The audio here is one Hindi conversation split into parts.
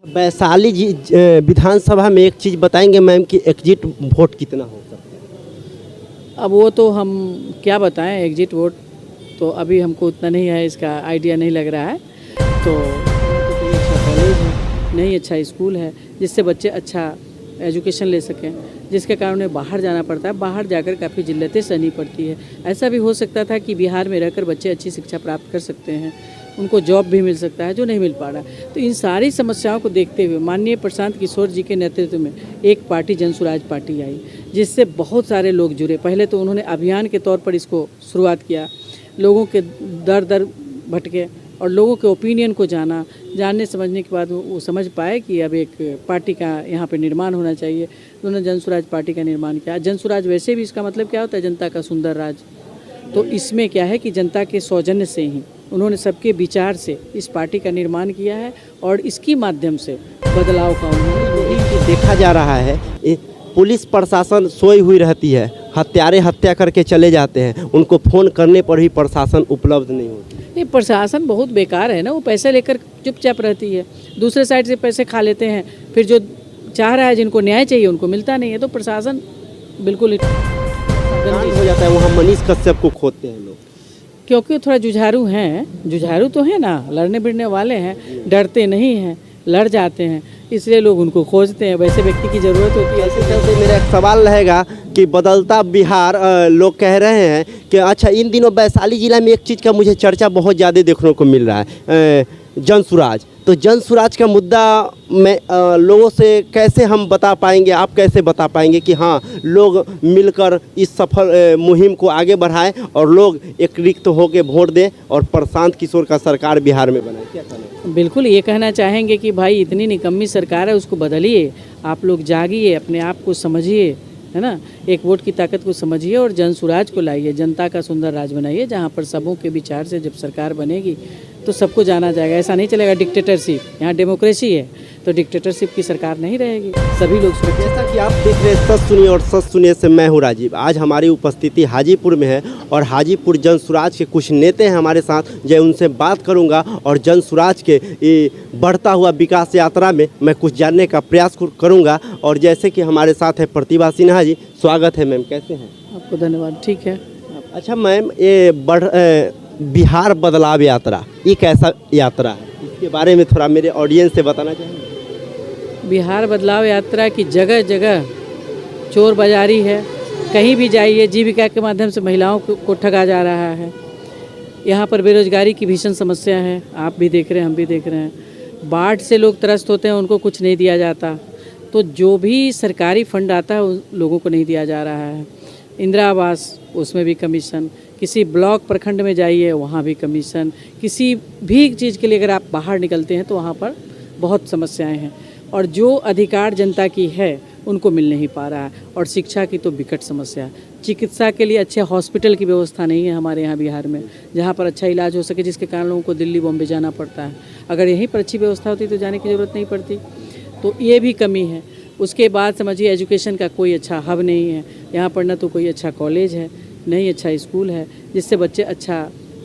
वैशाली विधानसभा में एक चीज़ बताएंगे मैम कि एग्जिट वोट कितना हो सकता है? अब वो तो हम क्या बताएं, एग्जिट वोट तो अभी हमको उतना नहीं है, इसका आइडिया नहीं लग रहा है। तो कोई अच्छा कॉलेज है, नहीं अच्छा स्कूल है जिससे बच्चे अच्छा एजुकेशन ले सकें, जिसके कारण उन्हें बाहर जाना पड़ता है, बाहर जाकर काफ़ी जिल्लतें सहनी पड़ती है। ऐसा भी हो सकता था कि बिहार में रहकर बच्चे अच्छी शिक्षा प्राप्त कर सकते हैं, उनको जॉब भी मिल सकता है जो नहीं मिल पा रहा। तो इन सारी समस्याओं को देखते हुए माननीय प्रशांत किशोर जी के नेतृत्व में एक पार्टी जन स्वराज पार्टी आई, जिससे बहुत सारे लोग जुड़े। पहले तो उन्होंने अभियान के तौर पर इसको शुरुआत किया, लोगों के दर दर भटके और लोगों के ओपिनियन को जानने समझने के बाद वो समझ पाए कि अब एक पार्टी का यहाँ पे निर्माण होना चाहिए। उन्होंने जन स्वराज पार्टी का निर्माण किया। जन स्वराज वैसे भी इसका मतलब क्या होता है, जनता का सुंदर राज। तो इसमें क्या है कि जनता के सौजन्य से ही उन्होंने सबके विचार से इस पार्टी का निर्माण किया है और इसकी माध्यम से बदलाव का उन्होंने देखा जा रहा है पुलिस प्रशासन सोई हुई रहती है, हत्यारे हत्या करके चले जाते हैं, उनको फ़ोन करने पर भी प्रशासन उपलब्ध नहीं होती। नहीं, प्रशासन बहुत बेकार है ना, वो पैसे लेकर चुपचाप रहती है, दूसरे साइड से पैसे खा लेते हैं, फिर जो चाह रहा है, जिनको न्याय चाहिए उनको मिलता नहीं है। तो प्रशासन बिल्कुल हो जाता है, वहाँ मनीष कश्यप को खोदते हैं लोग, क्योंकि थोड़ा जुझारू हैं, जुझारू तो है ना, लड़ने भिड़ने वाले हैं, डरते नहीं हैं, लड़ जाते हैं, इसलिए लोग उनको खोजते हैं। वैसे व्यक्ति की ज़रूरत होती है। ऐसे चलते मेरा एक सवाल रहेगा कि बदलता बिहार, लोग कह रहे हैं कि अच्छा इन दिनों वैशाली जिला में एक चीज़ का मुझे चर्चा बहुत ज़्यादा देखने को मिल रहा है, जन स्वराज। तो जन स्वराज का मुद्दा में लोगों से कैसे हम बता पाएंगे, आप कैसे बता पाएंगे कि हाँ लोग मिलकर इस सफल मुहिम को आगे बढ़ाएं और लोग एक रिक्त होकर वोट दें और प्रशांत किशोर का सरकार बिहार में बनाए? क्या कहना? बिल्कुल ये कहना चाहेंगे कि भाई इतनी निकम्मी सरकार है, उसको बदलिए, आप लोग जागिए, अपने आप को समझिए, है ना, एक वोट की ताकत को समझिए और जन स्वराज को लाइए, जनता का सुंदर राज बनाइए, जहाँ पर सबों के विचार से जब सरकार बनेगी तो सबको जाना जाएगा। ऐसा नहीं चलेगा डिक्टेटरशिप, यहाँ डेमोक्रेसी है तो डिक्टेटरशिप की सरकार नहीं रहेगी, सभी लोग सुरक्षित। जैसा कि आप देख रहे हैं सच सुनिए और सच सुनिए से मैं हूँ राजीव। आज हमारी उपस्थिति हाजीपुर में है और हाजीपुर जन स्वराज के कुछ नेता हैं हमारे साथ, जो उनसे बात करूंगा और जन स्वराज के बढ़ता हुआ विकास यात्रा में मैं कुछ जानने का प्रयास करूंगा। और जैसे कि हमारे साथ है प्रतिभा सिन्हा जी, स्वागत है मैम, कैसे हैं? आपको धन्यवाद। ठीक है। अच्छा मैम, ये बिहार बदलाव यात्रा, ये कैसा यात्रा है, इसके बारे में थोड़ा मेरे ऑडियंस से बताना चाहेंगे? बिहार बदलाव यात्रा की जगह जगह चोर बाजारी है, कहीं भी जाइए जीविका के माध्यम से महिलाओं को ठगा जा रहा है। यहाँ पर बेरोजगारी की भीषण समस्या है, आप भी देख रहे हैं, हम भी देख रहे हैं। बाढ़ से लोग त्रस्त होते हैं, उनको कुछ नहीं दिया जाता। तो जो भी सरकारी फंड आता है उन लोगों को नहीं दिया जा रहा है। इंदिरा आवास, उसमें भी कमीशन, किसी ब्लॉक प्रखंड में जाइए वहाँ भी कमीशन, किसी भी चीज़ के लिए अगर आप बाहर निकलते हैं तो वहाँ पर बहुत समस्याएं हैं और जो अधिकार जनता की है उनको मिल नहीं पा रहा है। और शिक्षा की तो विकट समस्या है, चिकित्सा के लिए अच्छे हॉस्पिटल की व्यवस्था नहीं है हमारे यहाँ बिहार में, जहाँ पर अच्छा इलाज हो सके, जिसके कारण लोगों को दिल्ली बॉम्बे जाना पड़ता है। अगर यहीं पर अच्छी व्यवस्था होती तो जाने की ज़रूरत नहीं पड़ती। तो ये भी कमी है। उसके बाद समझिए एजुकेशन का कोई अच्छा हब नहीं है यहाँ पर, ना तो कोई अच्छा कॉलेज है, नहीं अच्छा स्कूल है जिससे बच्चे अच्छा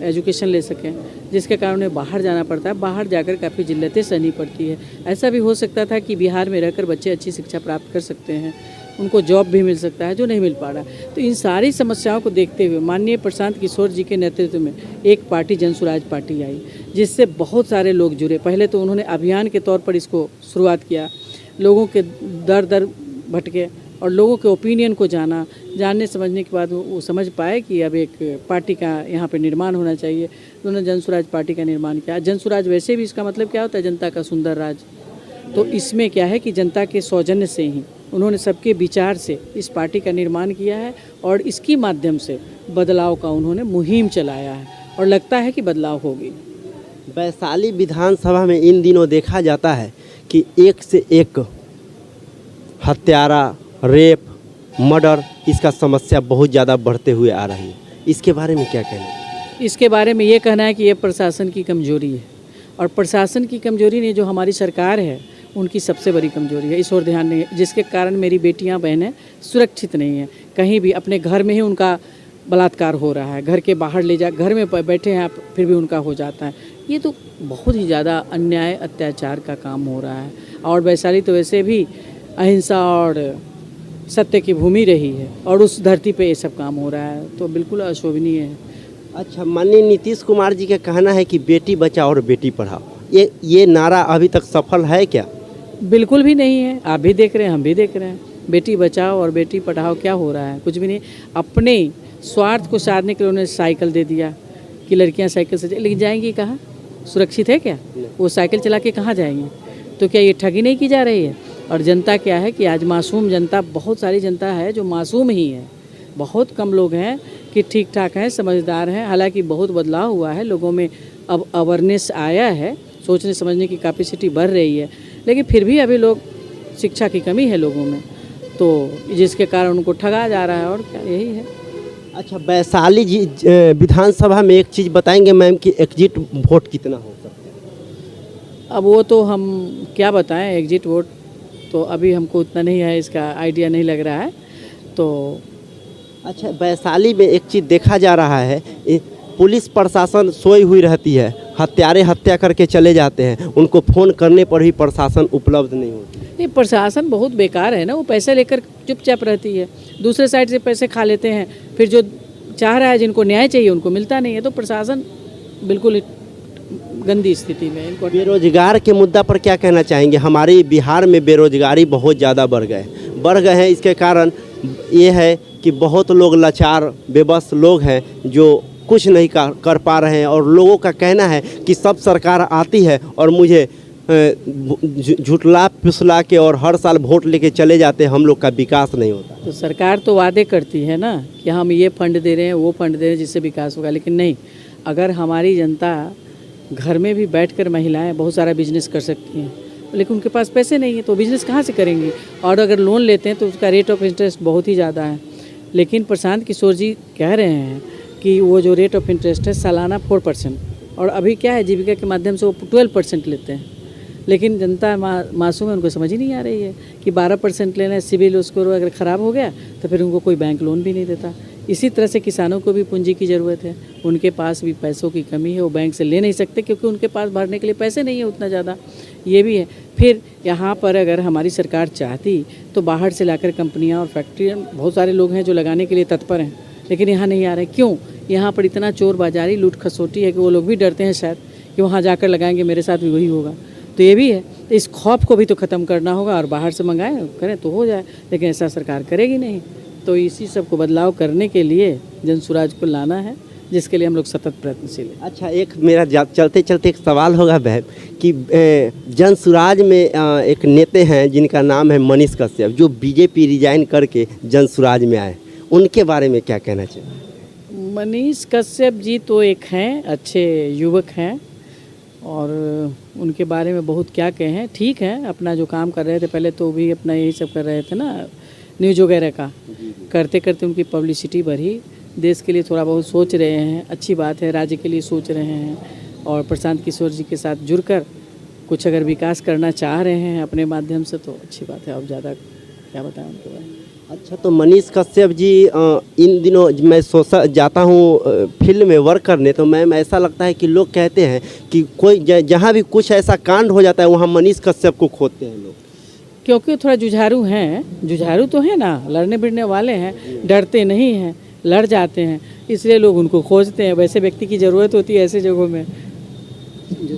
एजुकेशन ले सकें, जिसके कारण उन्हें बाहर जाना पड़ता है, बाहर जाकर काफ़ी जिल्लतें सहनी पड़ती है। ऐसा भी हो सकता था कि बिहार में रहकर बच्चे अच्छी शिक्षा प्राप्त कर सकते हैं, उनको जॉब भी मिल सकता है जो नहीं मिल पा रहा। तो इन सारी समस्याओं को देखते हुए माननीय प्रशांत किशोर जी के नेतृत्व में एक पार्टी जन स्वराज पार्टी आई, जिससे बहुत सारे लोग जुड़े। पहले तो उन्होंने अभियान के तौर पर इसको शुरुआत किया, लोगों के दर दर भटके और लोगों के ओपिनियन को जानने समझने के बाद वो समझ पाए कि अब एक पार्टी का यहाँ पे निर्माण होना चाहिए। उन्होंने जन स्वराज पार्टी का निर्माण किया। जन स्वराज वैसे भी इसका मतलब क्या होता है, जनता का सुंदर राज। तो इसमें क्या है कि जनता के सौजन्य से ही उन्होंने सबके विचार से इस पार्टी का निर्माण किया है और इसकी माध्यम से बदलाव का उन्होंने मुहिम चलाया है और लगता है कि बदलाव होगी। वैशाली विधानसभा में इन दिनों देखा जाता है कि एक से एक हत्यारा, रेप, मर्डर, इसका समस्या बहुत ज़्यादा बढ़ते हुए आ रही है। इसके बारे में क्या कहना है? इसके बारे में ये कहना है कि ये प्रशासन की कमजोरी है और प्रशासन की कमजोरी नहीं, जो हमारी सरकार है उनकी सबसे बड़ी कमजोरी है। इस ओर ध्यान नहीं है, जिसके कारण मेरी बेटियां बहनें सुरक्षित नहीं हैं। कहीं भी अपने घर में ही उनका बलात्कार हो रहा है, घर के बाहर ले जा, घर में बैठे हैं आप फिर भी उनका हो जाता है। ये तो बहुत ही ज़्यादा अन्याय अत्याचार का काम हो रहा है। और वैशाली तो वैसे भी अहिंसा और सत्य की भूमि रही है और उस धरती पे ये सब काम हो रहा है, तो बिल्कुल अशोभनीय है। अच्छा, माननीय नीतीश कुमार जी का कहना है कि बेटी बचाओ और बेटी पढ़ाओ, ये नारा अभी तक सफल है क्या? बिल्कुल भी नहीं है। आप भी देख रहे हैं, हम भी देख रहे हैं। बेटी बचाओ और बेटी पढ़ाओ क्या हो रहा है? कुछ भी नहीं। अपने स्वार्थ को साधने के लिए उन्होंने साइकिल दे दिया कि लड़कियां साइकिल से लेकिन जाएंगी कहाँ? सुरक्षित है क्या? वो साइकिल चला के कहाँ जाएंगे? तो क्या ये ठगी नहीं की जा रही है? और जनता क्या है कि आज मासूम जनता, बहुत सारी जनता है जो मासूम ही है। बहुत कम लोग हैं कि ठीक ठाक हैं, समझदार हैं। हालांकि बहुत बदलाव हुआ है, लोगों में अब अवेयरनेस आया है, सोचने समझने की कैपेसिटी बढ़ रही है, लेकिन फिर भी अभी लोग, शिक्षा की कमी है लोगों में, तो जिसके कारण उनको ठगा जा रहा है। और क्या, यही है। अच्छा, वैशाली जी विधानसभा में एक चीज़ बताएंगे मैम कि एग्जिट वोट कितना हो सकता है? अब वो तो हम क्या बताएं, एग्जिट वोट तो अभी हमको उतना नहीं है, इसका आइडिया नहीं लग रहा है। तो अच्छा, वैशाली में एक चीज़ देखा जा रहा है, पुलिस प्रशासन सोई हुई रहती है, हत्यारे हत्या करके चले जाते हैं, उनको फ़ोन करने पर भी प्रशासन उपलब्ध नहीं होती। ये प्रशासन बहुत बेकार है ना, वो पैसे लेकर चुपचाप रहती है, दूसरे साइड से पैसे खा लेते हैं, फिर जो चाह रहा है, जिनको न्याय चाहिए उनको मिलता नहीं है। तो प्रशासन बिल्कुल गंदी स्थिति में। इनको बेरोजगार के मुद्दा पर क्या कहना चाहेंगे? हमारे बिहार में बेरोजगारी बहुत ज़्यादा बढ़ गए हैं। इसके कारण ये है कि बहुत लोग लाचार बेबस लोग हैं जो कुछ नहीं कर पा रहे हैं, और लोगों का कहना है कि सब सरकार आती है और मुझे झुटला पिसला के और हर साल वोट लेके चले जाते हैं, हम लोग का विकास नहीं होता। तो सरकार तो वादे करती है ना कि हम ये फंड दे रहे हैं, वो फंड दे रहे हैं जिससे विकास होगा, लेकिन नहीं। अगर हमारी जनता घर में भी बैठकर महिलाएं बहुत सारा बिजनेस कर सकती हैं, लेकिन उनके पास पैसे नहीं है, तो बिजनेस कहाँ से करेंगी? और अगर लोन लेते हैं तो उसका रेट ऑफ इंटरेस्ट बहुत ही ज़्यादा है। लेकिन प्रशांत किशोर जी कह रहे हैं कि वो जो रेट ऑफ इंटरेस्ट है सालाना 4%, और अभी क्या है, जीविका के माध्यम से वो 12% लेते हैं। लेकिन जनता मासूम है, उनको समझ ही नहीं आ रही है कि 12% लेना है, सिविल स्कोर अगर ख़राब हो गया तो फिर उनको कोई बैंक लोन भी नहीं देता। इसी तरह से किसानों को भी पूंजी की ज़रूरत है, उनके पास भी पैसों की कमी है, वो बैंक से ले नहीं सकते क्योंकि उनके पास भरने के लिए पैसे नहीं है उतना ज़्यादा, ये भी है। फिर यहाँ पर अगर हमारी सरकार चाहती तो बाहर से लाकर कंपनियाँ और फैक्ट्रियाँ, बहुत सारे लोग हैं जो लगाने के लिए तत्पर हैं, लेकिन यहाँ नहीं आ रहे। क्यों? यहाँ पर इतना चोर बाजारी लूट खसोटी है कि वो लोग भी डरते हैं शायद कि वहाँ जाकर लगाएंगे मेरे साथ भी वही होगा। तो ये भी है, तो इस खौफ को भी तो ख़त्म करना होगा, और बाहर से मंगाएं करें तो हो जाए, लेकिन ऐसा सरकार करेगी नहीं। तो इसी सब को बदलाव करने के लिए जनसुराज को लाना है, जिसके लिए हम लोग सतत प्रयत्नशील हैं। अच्छा, एक मेरा चलते चलते एक सवाल होगा बहन कि जनसुराज में एक नेता हैं जिनका नाम है मनीष कश्यप, जो बीजेपी रिजाइन करके जनसुराज में आए, उनके बारे में क्या कहना चाहिए? मनीष कश्यप जी तो एक हैं, अच्छे युवक हैं, और उनके बारे में बहुत क्या कहें। ठीक है, अपना जो काम कर रहे थे पहले, तो भी अपना यही सब कर रहे थे ना, न्यूज़ वगैरह का करते करते उनकी पब्लिसिटी बढ़ी, देश के लिए थोड़ा बहुत सोच रहे हैं, अच्छी बात है, राज्य के लिए सोच रहे हैं, और प्रशांत किशोर जी के साथ जुड़कर कुछ अगर विकास करना चाह रहे हैं अपने माध्यम से, तो अच्छी बात है। अब ज़्यादा क्या बताएं उनके बारे में। अच्छा, तो मनीष कश्यप जी इन दिनों मैं जाता हूँ फील्ड में वर्क करने, तो मैम ऐसा लगता है कि लोग कहते हैं कि कोई जहाँ भी कुछ ऐसा कांड हो जाता है वहाँ मनीष कश्यप को खोजते हैं लोग, क्योंकि थोड़ा जुझारू हैं, जुझारू तो है ना, लड़ने भिड़ने वाले हैं, डरते नहीं हैं, लड़ जाते हैं, इसलिए लोग उनको खोजते हैं। वैसे व्यक्ति की ज़रूरत होती है ऐसे जगहों में।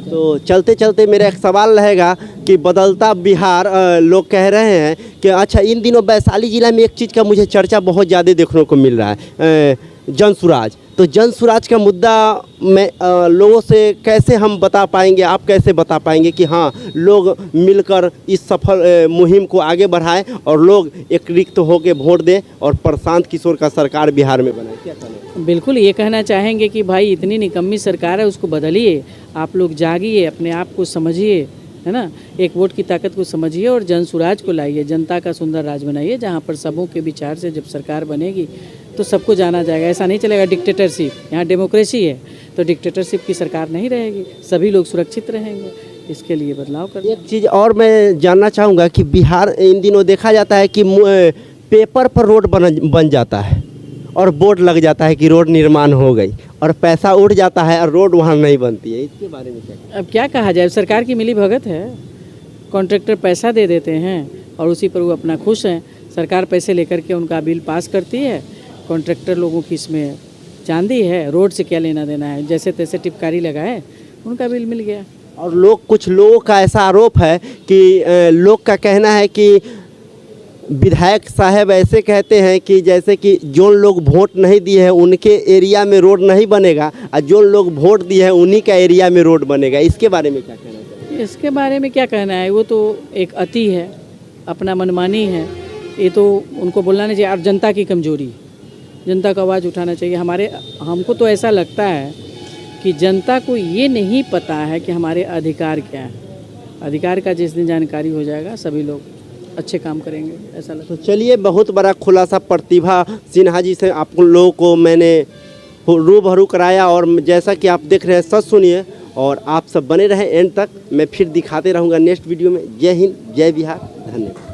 तो चलते चलते मेरा एक सवाल रहेगा कि बदलता बिहार, लोग कह रहे हैं कि अच्छा, इन दिनों वैशाली ज़िला में एक चीज़ का मुझे चर्चा बहुत ज़्यादा देखने को मिल रहा है, जनसुराज। तो जनसुराज का मुद्दा में लोगों से कैसे हम बता पाएंगे, आप कैसे बता पाएंगे कि हाँ, लोग मिलकर इस सफल मुहिम को आगे बढ़ाएं और लोग एक रिक्त होकर वोट दें और प्रशांत किशोर का सरकार बिहार में बनाए? क्या कहना? बिल्कुल ये कहना चाहेंगे कि भाई इतनी निकम्मी सरकार है, उसको बदलिए, आप लोग जागिए, अपने आप को समझिए, है ना, एक वोट की ताकत को समझिए और जनसुराज को लाइए, जनता का सुंदर राज बनाइए, जहाँ पर सबों के विचार से जब सरकार बनेगी तो सबको जाना जाएगा। ऐसा नहीं चलेगा डिक्टेटरशिप, यहाँ डेमोक्रेसी है, तो डिक्टेटरशिप की सरकार नहीं रहेगी, सभी लोग सुरक्षित रहेंगे। इसके लिए बदलाव कर। एक चीज़ और मैं जानना चाहूँगा कि बिहार इन दिनों देखा जाता है कि पेपर पर रोड बन जाता है और बोर्ड लग जाता है कि रोड निर्माण हो गई, और पैसा उठ जाता है और रोड वहाँ नहीं बनती है, इसके बारे में क्या? अब क्या कहा जाए, सरकार की मिली भगत है। कॉन्ट्रैक्टर पैसा दे देते हैं और उसी पर वो अपना खुश हैं। सरकार पैसे लेकर के उनका बिल पास करती है, कॉन्ट्रैक्टर लोगों की इसमें चांदी है, रोड से क्या लेना देना है, जैसे तैसे टिपकारी लगाए, उनका बिल मिल गया। और कुछ लोगों का ऐसा आरोप है कि लोग का कहना है कि विधायक साहब ऐसे कहते हैं कि जैसे कि जो लोग वोट नहीं दिए हैं उनके एरिया में रोड नहीं बनेगा और जो लोग वोट दिए हैं उन्हीं का एरिया में रोड बनेगा, इसके बारे में क्या कहना चाहिए? इसके बारे में क्या कहना है, वो तो एक अति है, अपना मनमानी है, ये तो उनको बोलना नहीं चाहिए। और जनता की कमजोरी, जनता का आवाज़ उठाना चाहिए। हमको तो ऐसा लगता है कि जनता को ये नहीं पता है कि हमारे अधिकार क्या है। अधिकार का जिस दिन जानकारी हो जाएगा सभी लोग अच्छे काम करेंगे, ऐसा लगता है। तो चलिए, बहुत बड़ा खुलासा प्रतिभा सिन्हा जी से आप लोगों को मैंने रूबरू कराया और जैसा कि आप देख रहे हैं सच सुनिए और आप सब बने रहें एंड तक। मैं फिर दिखाते रहूँगा नेक्स्ट वीडियो में। जय हिंद, जय बिहार, धन्यवाद।